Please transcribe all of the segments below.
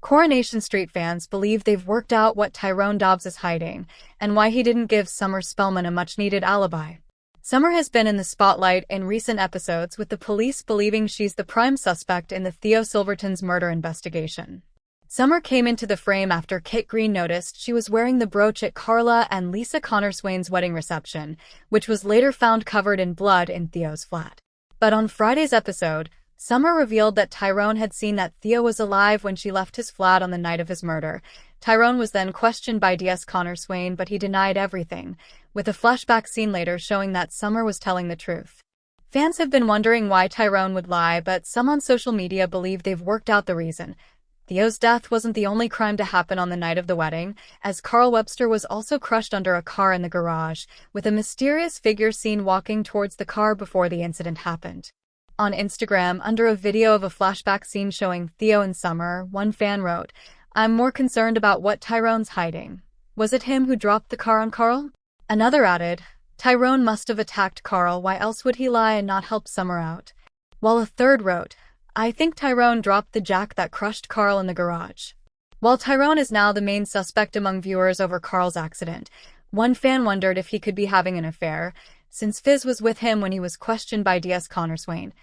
Coronation Street fans believe they've worked out what Tyrone Dobbs is hiding, and why he didn't give Summer Spellman a much-needed alibi. Summer has been in the spotlight in recent episodes, with the police believing she's the prime suspect in the Theo Silverton's murder investigation. Summer came into the frame after Kit Green noticed she was wearing the brooch at Carla and Lisa Connor-Swain's wedding reception, which was later found covered in blood in Theo's flat. But on Friday's episode, Summer revealed that Tyrone had seen that Theo was alive when she left his flat on the night of his murder. Tyrone was then questioned by DS Connor-Swain, but he denied everything, with a flashback scene later showing that Summer was telling the truth. Fans have been wondering why Tyrone would lie, but some on social media believe they've worked out the reason. Theo's death wasn't the only crime to happen on the night of the wedding, as Carl Webster was also crushed under a car in the garage, with a mysterious figure seen walking towards the car before the incident happened. On Instagram, under a video of a flashback scene showing Theo and Summer, one fan wrote, "I'm more concerned about what Tyrone's hiding. Was it him who dropped the car on Carl?" Another added, "Tyrone must have attacked Carl, why else would he lie and not help Summer out?" While a third wrote, "I think Tyrone dropped the jack that crushed Carl in the garage." While Tyrone is now the main suspect among viewers over Carl's accident, one fan wondered if he could be having an affair, since Fizz was with him when he was questioned by DS Connor-Swain.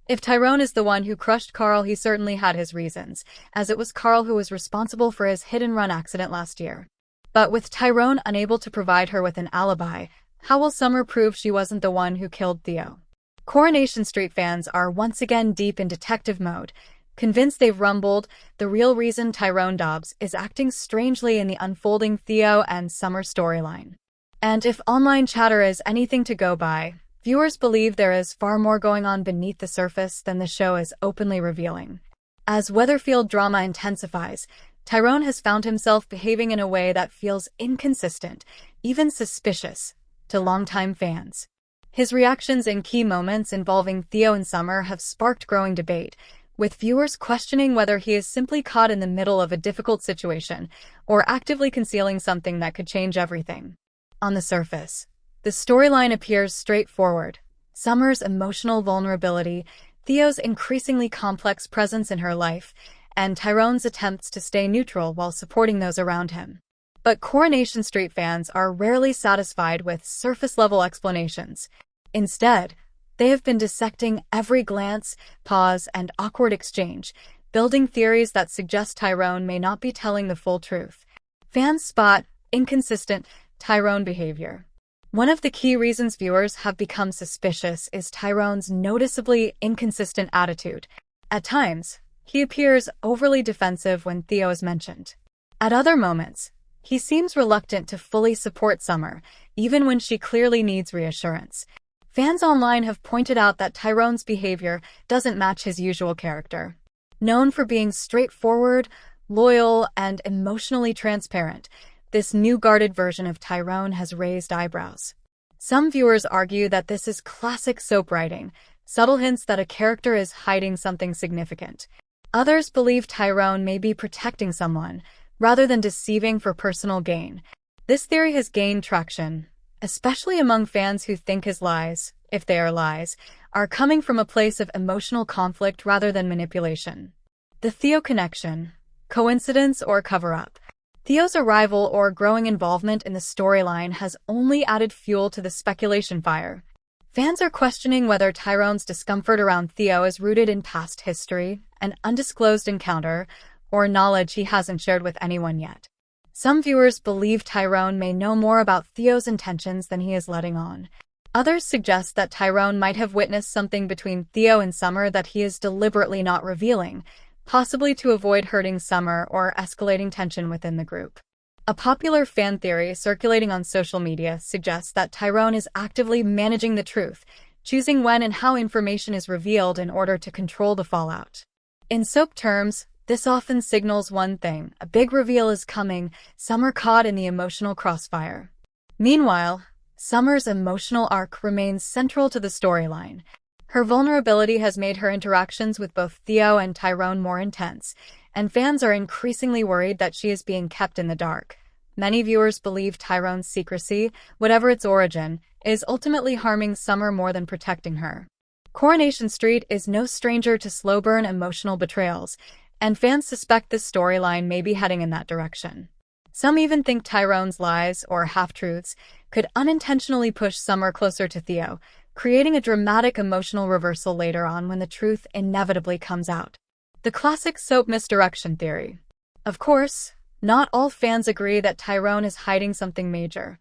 If Tyrone is the one who crushed Carl, he certainly had his reasons, as it was Carl who was responsible for his hit-and-run accident last year. But with Tyrone unable to provide her with an alibi, how will Summer prove she wasn't the one who killed Theo? Coronation Street fans are once again deep in detective mode, convinced they've rumbled the real reason Tyrone Dobbs is acting strangely in the unfolding Theo and Summer storyline. And if online chatter is anything to go by, viewers believe there is far more going on beneath the surface than the show is openly revealing. As Weatherfield drama intensifies, Tyrone has found himself behaving in a way that feels inconsistent, even suspicious, to longtime fans. His reactions in key moments involving Theo and Summer have sparked growing debate, with viewers questioning whether he is simply caught in the middle of a difficult situation or actively concealing something that could change everything. On the surface, the storyline appears straightforward. Summer's emotional vulnerability, Theo's increasingly complex presence in her life, and Tyrone's attempts to stay neutral while supporting those around him. But Coronation Street fans are rarely satisfied with surface-level explanations. Instead, they have been dissecting every glance, pause, and awkward exchange, building theories that suggest Tyrone may not be telling the full truth. Fans spot inconsistent Tyrone behavior. One of the key reasons viewers have become suspicious is Tyrone's noticeably inconsistent attitude. At times, he appears overly defensive when Theo is mentioned. At other moments, he seems reluctant to fully support Summer, even when she clearly needs reassurance. Fans online have pointed out that Tyrone's behavior doesn't match his usual character. Known for being straightforward, loyal, and emotionally transparent, this new guarded version of Tyrone has raised eyebrows. Some viewers argue that this is classic soap writing, subtle hints that a character is hiding something significant. Others believe Tyrone may be protecting someone, rather than deceiving for personal gain. This theory has gained traction, especially among fans who think his lies, if they are lies, are coming from a place of emotional conflict rather than manipulation. The Theo connection, coincidence or cover-up? Theo's arrival or growing involvement in the storyline has only added fuel to the speculation fire. Fans are questioning whether Tyrone's discomfort around Theo is rooted in past history, an undisclosed encounter, or knowledge he hasn't shared with anyone yet. Some viewers believe Tyrone may know more about Theo's intentions than he is letting on. Others suggest that Tyrone might have witnessed something between Theo and Summer that he is deliberately not revealing, possibly to avoid hurting Summer or escalating tension within the group. A popular fan theory circulating on social media suggests that Tyrone is actively managing the truth, choosing when and how information is revealed in order to control the fallout. In soap terms, this often signals one thing: a big reveal is coming, Summer caught in the emotional crossfire. Meanwhile, Summer's emotional arc remains central to the storyline. Her vulnerability has made her interactions with both Theo and Tyrone more intense, and fans are increasingly worried that she is being kept in the dark. Many viewers believe Tyrone's secrecy, whatever its origin, is ultimately harming Summer more than protecting her. Coronation Street is no stranger to slow-burn emotional betrayals, and fans suspect this storyline may be heading in that direction. Some even think Tyrone's lies, or half-truths, could unintentionally push Summer closer to Theo, creating a dramatic emotional reversal later on when the truth inevitably comes out. The classic soap misdirection theory. Of course, not all fans agree that Tyrone is hiding something major.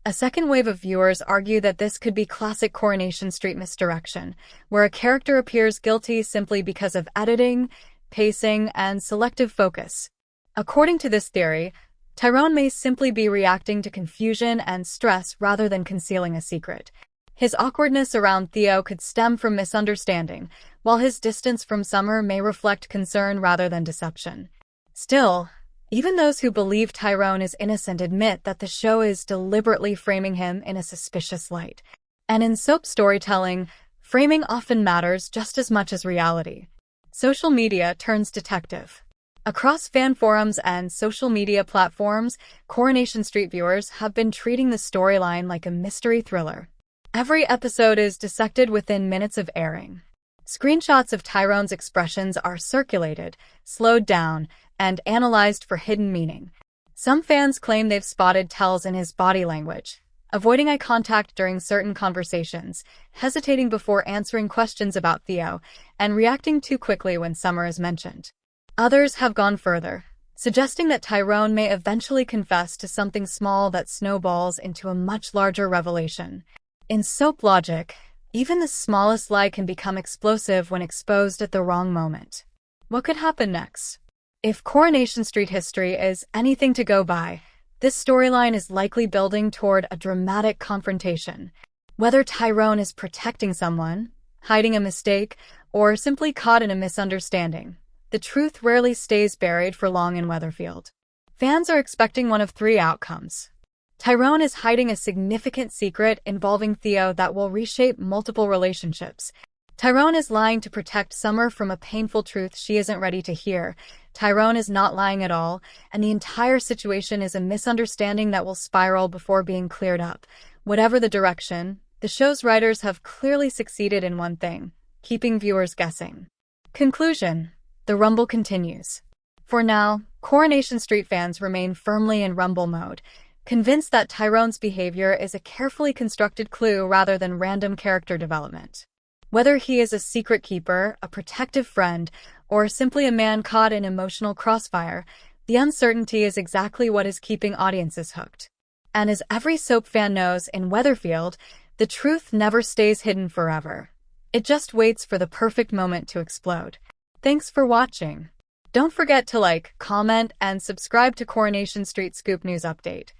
A second wave of viewers argue that this could be classic Coronation Street misdirection, where a character appears guilty simply because of editing, pacing, and selective focus. According to this theory, Tyrone may simply be reacting to confusion and stress rather than concealing a secret. His awkwardness around Theo could stem from misunderstanding, while his distance from Summer may reflect concern rather than deception. Still, even those who believe Tyrone is innocent admit that the show is deliberately framing him in a suspicious light. And in soap storytelling, framing often matters just as much as reality. Social media turns detective. Across fan forums and social media platforms, Coronation Street viewers have been treating the storyline like a mystery thriller. Every episode is dissected within minutes of airing. Screenshots of Tyrone's expressions are circulated, slowed down, and analyzed for hidden meaning. Some fans claim they've spotted tells in his body language, avoiding eye contact during certain conversations, hesitating before answering questions about Theo, and reacting too quickly when Summer is mentioned. Others have gone further, suggesting that Tyrone may eventually confess to something small that snowballs into a much larger revelation. In soap logic, even the smallest lie can become explosive when exposed at the wrong moment. What could happen next? If Coronation Street history is anything to go by, this storyline is likely building toward a dramatic confrontation. Whether Tyrone is protecting someone, hiding a mistake, or simply caught in a misunderstanding, the truth rarely stays buried for long in Weatherfield. Fans are expecting one of three outcomes. Tyrone is hiding a significant secret involving Theo that will reshape multiple relationships. Tyrone is lying to protect Summer from a painful truth she isn't ready to hear. Tyrone is not lying at all, and the entire situation is a misunderstanding that will spiral before being cleared up. Whatever the direction, the show's writers have clearly succeeded in one thing: keeping viewers guessing. Conclusion: the rumble continues. For now, Coronation Street fans remain firmly in rumble mode, convinced that Tyrone's behavior is a carefully constructed clue rather than random character development. Whether he is a secret keeper, a protective friend, or simply a man caught in emotional crossfire, the uncertainty is exactly what is keeping audiences hooked. And as every soap fan knows in Weatherfield, the truth never stays hidden forever. It just waits for the perfect moment to explode. Thanks for watching. Don't forget to like, comment, and subscribe to Coronation Street Scoop News Update.